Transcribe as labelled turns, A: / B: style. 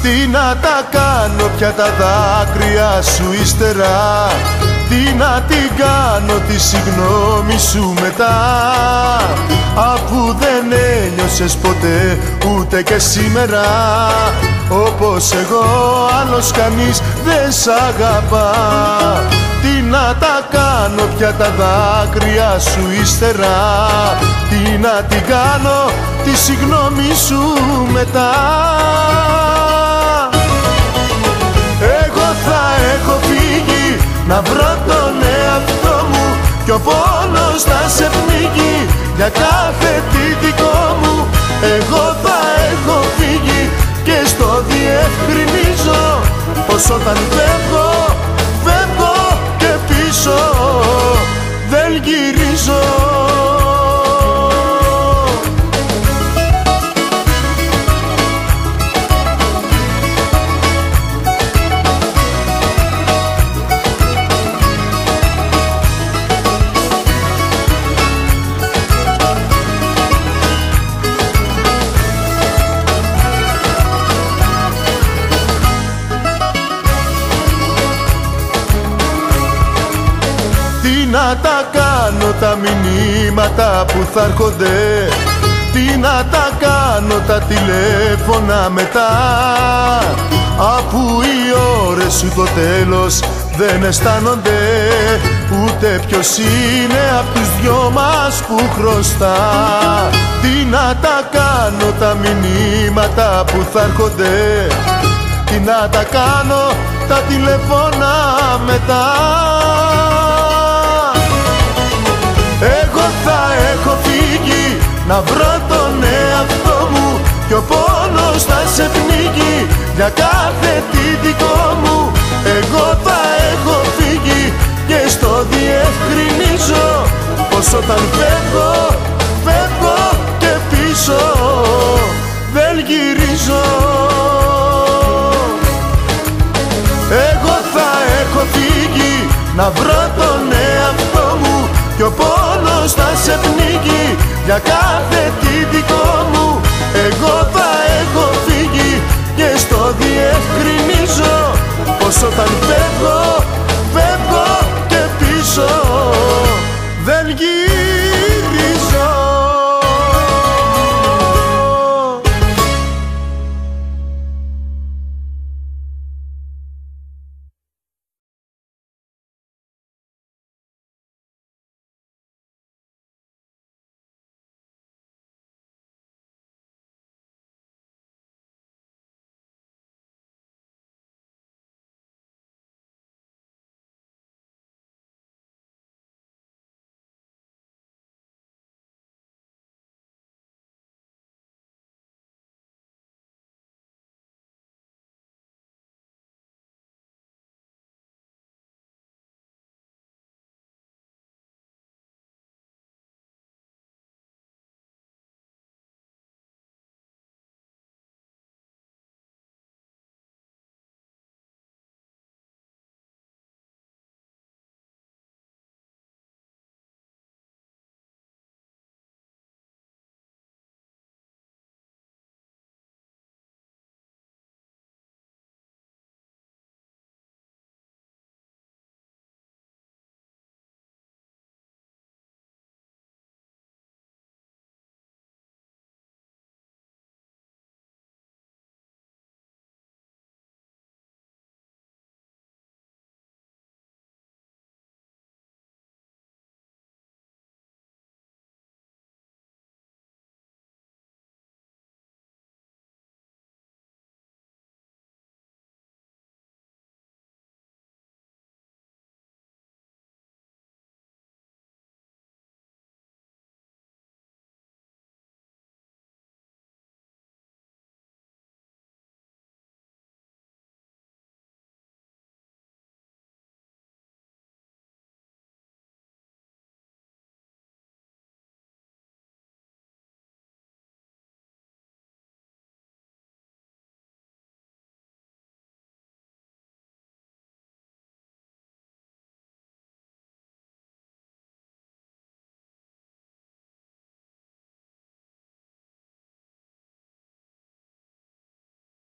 A: Τι να τα κάνω πια τα δάκρυα σου ύστερα, τι να την κάνω τη συγγνώμη σου μετά, αφού δεν ένιωσες ποτέ ούτε και σήμερα όπως εγώ, άλλος κανείς δεν σ' αγαπά. Τι να τα κάνω πια τα δάκρυα σου ύστερα, τι να την κάνω τη συγγνώμη σου μετά. Εγώ θα έχω φύγει να βρω τον εαυτό μου κι ο πόνος θα σε πνίγει για κάθε τι δικό μου. Εγώ θα έχω φύγει και στο διευκρινίζω πως όταν φεύγω, φεύγω και πίσω δεν γυρίζω. Τι να τα κάνω τα μηνύματα που θα έρχονται, τι να τα κάνω τα τηλέφωνα μετά, αφού οι ώρες σου το τέλος δεν αισθάνονται ούτε ποιος είναι απ' τους δυο μας που χρωστά. Τι να τα κάνω τα μηνύματα που θα έρχονται, τι να τα κάνω τα τηλέφωνα μετά. Εγώ θα έχω φύγει να βρω τον εαυτό μου κι ο πόνος θα σε πνίγει για κάθε τι δικό μου. Εγώ θα έχω φύγει και στο διευκρινίζω πως όταν φεύγω, φεύγω και πίσω δεν γυρίζω. Εγώ θα έχω φύγει να βρω τον εαυτό μου κι ο πόνος θα σε πνίγει για κάθε τι δικό μου. Εγώ θα έχω φύγει και στο διευκρινίζω πως όταν φεύγω, φεύγω και πίσω δεν γυρίζω.